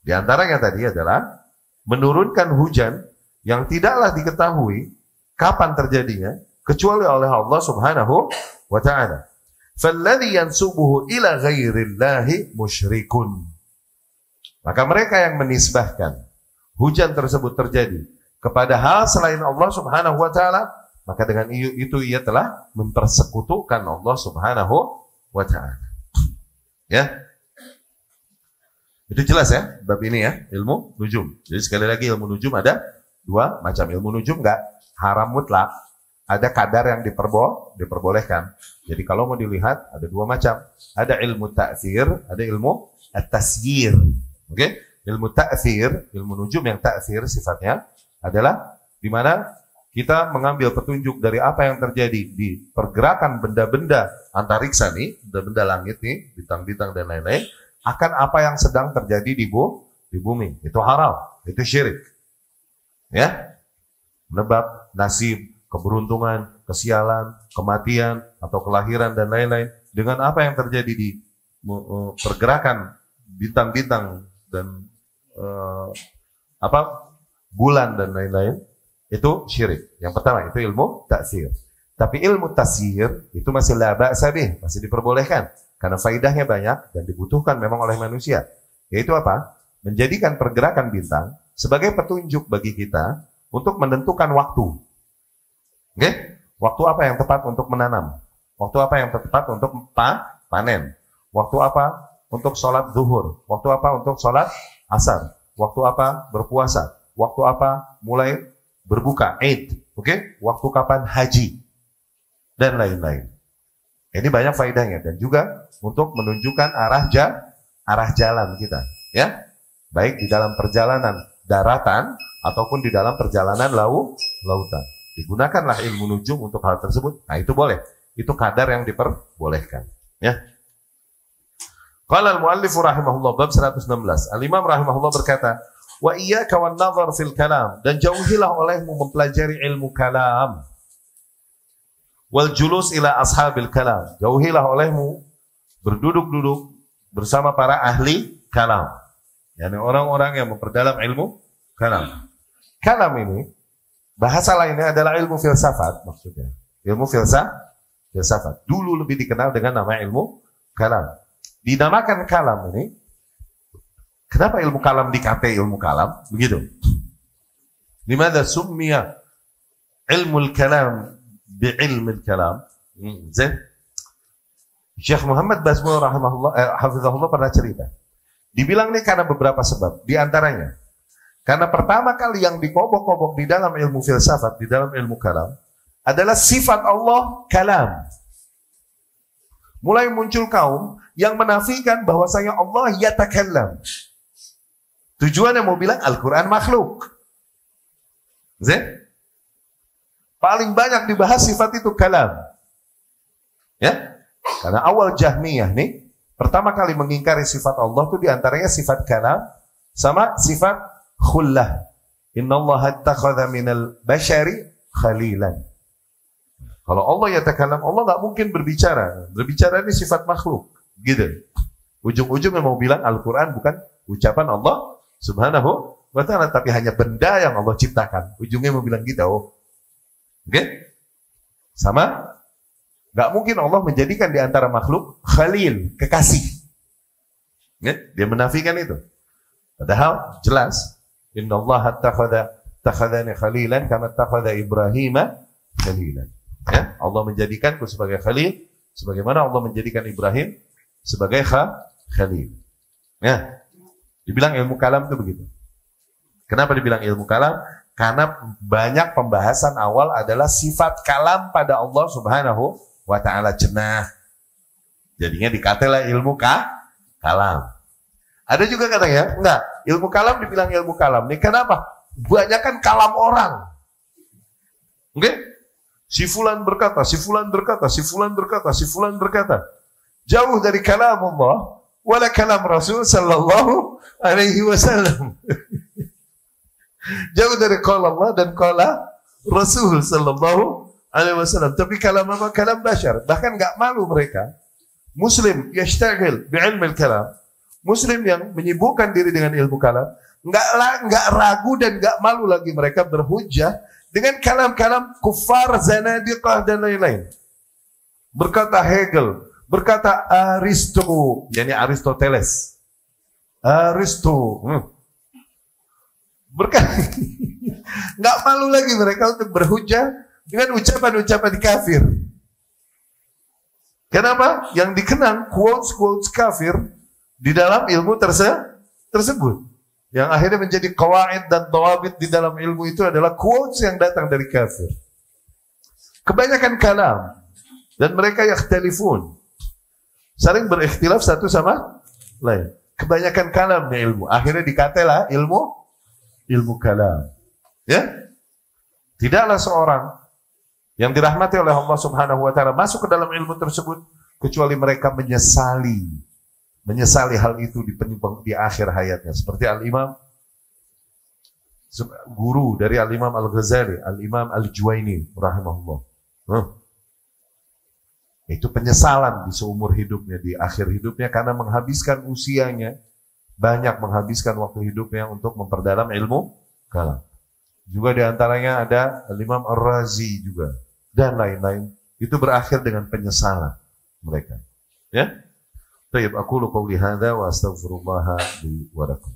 S1: Di antaranya tadi adalah menurunkan hujan yang tidaklah diketahui kapan terjadinya kecuali oleh Allah Subhanahu wa taala. Falladhi yansubuhu ila ghairillahi musyrikun. Maka mereka yang menisbahkan hujan tersebut terjadi kepada hal selain Allah Subhanahu wa taala, maka dengan itu ia telah mempersekutukan Allah Subhanahu wa taala. Ya. Itu jelas ya bab ini ya, ilmu nujum. Jadi sekali lagi ilmu nujum ada 2 macam. Ilmu nujum enggak haram mutlak. Ada kadar yang diperbolehkan. Jadi kalau mau dilihat ada 2 macam. Ada ilmu ta'thir, ada ilmu at-tasyir. Oke? Ilmu ta'thir, ilmu nujum yang ta'thir sifatnya adalah di mana kita mengambil petunjuk dari apa yang terjadi di pergerakan benda-benda antariksa nih, benda-benda langit nih, bintang-bintang dan lain-lain, akan apa yang sedang terjadi di bumi. Itu haram, itu syirik. Ya? Menebak nasib, keberuntungan, kesialan, kematian, atau kelahiran dan lain-lain dengan apa yang terjadi di pergerakan bintang-bintang dan bulan dan lain-lain, itu syirik. Yang pertama itu ilmu ta'sir. Tapi ilmu tasyir itu masih la ba'sa bih, masih diperbolehkan karena faidahnya banyak dan dibutuhkan memang oleh manusia. Yaitu apa? Menjadikan pergerakan bintang sebagai petunjuk bagi kita untuk menentukan waktu. Oke? Waktu apa yang tepat untuk menanam? Waktu apa yang tepat untuk panen? Waktu apa untuk sholat zuhur? Waktu apa untuk sholat asar? Waktu apa berpuasa? Waktu apa mulai berbuka Eid? Oke? Waktu kapan haji? Dan lain-lain. Ini banyak faedahnya dan juga untuk menunjukkan arah jalan kita, ya. Baik di dalam perjalanan daratan ataupun di dalam perjalanan lautan. Digunakanlah ilmu nujum untuk hal tersebut. Nah, itu boleh. Itu kadar yang diperbolehkan, ya. Qala al-muallif rahimahullah bab 116. Al-Imam rahimahullah berkata, "Wa iyyaka wan nazar fil kalam," dan jauhilah olehmu mempelajari ilmu kalam. Wal julus ila ashabil kalam. Jauhilah olehmu berduduk-duduk bersama para ahli kalam. yakni orang-orang yang memperdalam ilmu kalam. Kalam ini bahasa lainnya adalah ilmu filsafat maksudnya. Ilmu filsafat. Dulu lebih dikenal dengan nama ilmu kalam. Dinamakan kalam ini, kenapa ilmu kalam dikate ilmu kalam? Begitu. Limadha summiya ilmu kalam bi'ilmi kalam? Syekh Muhammad Bazmul rahimahullah hafizahullah pernah cerita. Dibilang nih karena beberapa sebab. Di antaranya, karena pertama kali yang dikobok-kobok di dalam ilmu filsafat, di dalam ilmu kalam, adalah sifat Allah kalam. Mulai muncul kaum yang menafikan bahwasanya Allah yatakallam. Tujuannya mau bilang Al-Quran makhluk. Paling banyak dibahas sifat itu kalam. Ya, karena awal Jahmiyah nih pertama kali mengingkari sifat Allah itu diantaranya sifat kalam sama sifat khullah. Innallaha attakhadha minal bashari khalilan. Kalau Allah yatakallam, Allah nggak mungkin berbicara. Berbicara ini sifat makhluk, gitu. Ujung-ujungnya mau bilang Al-Quran bukan ucapan Allah Subhanahu wa ta'ala, tapi hanya benda yang Allah ciptakan. Ujungnya mau bilang gitu. Oke? Sama? Nggak mungkin Allah menjadikan di antara makhluk khalil, kekasih. Dia menafikan itu. Padahal jelas, innallaha takhadhani khalilan kama takhadha Ibrahima khalilan. Ya, Allah menjadikanku sebagai khalil, sebagaimana Allah menjadikan Ibrahim sebagai khalil. Ya, dibilang ilmu kalam itu begitu. Kenapa dibilang ilmu kalam? Karena banyak pembahasan awal adalah sifat kalam pada Allah Subhanahu wa ta'ala cenah. Jadinya dikatalah ilmu kalam. Ada juga katanya, enggak, ilmu kalam dibilang ilmu kalam. Nih kenapa? Banyakan kalam orang. Oke? Si fulan berkata, si fulan berkata, si fulan berkata, si fulan berkata. Jauh dari kalam Allah, wala kalam Rasul sallallahu alaihi wasallam. Jauh dari qala Allah dan qala Rasul sallallahu alaihi wasallam. Tapi kalam apa? Kalam bashar. Bahkan enggak malu mereka. Muslim yashtagil bi'ilmi al-kalam. Muslim yang menyibukkan diri dengan ilmu kalam, enggak ragu dan enggak malu lagi mereka berhujjah dengan kalam-kalam kufar, zanadiqah dan lain-lain. Berkata Hegel, berkata Aristo, yakni Aristoteles. Berkata enggak malu lagi mereka untuk berhujjah dengan ucapan-ucapan kafir. Kenapa? Yang dikenang quotes kafir di dalam ilmu tersebut. Yang akhirnya menjadi qawaid dan tawabit di dalam ilmu itu adalah quotes yang datang dari kafir. Kebanyakan kalam. Dan mereka yakhtalifun. Saling berikhtilaf satu sama lain. Kebanyakan kalamnya ilmu. Akhirnya dikatalah ilmu kalam. Ya? Tidaklah seorang yang dirahmati oleh Allah Subhanahu wa ta'ala masuk ke dalam ilmu tersebut kecuali mereka menyesali hal itu di akhir hayatnya. Seperti Al-Imam, guru dari Al-Imam Al-Ghazali, Al-Imam Al-Juwaini rahimahullah. Itu penyesalan di seumur hidupnya, di akhir hidupnya, karena menghabiskan usianya, banyak menghabiskan waktu hidupnya untuk memperdalam ilmu kalam. Juga diantaranya ada Al-Imam Ar-Razi juga, dan lain-lain. Itu berakhir dengan penyesalan mereka. Ya? Baik, aku qawli hadza wa astaghfirullah li wa lakum.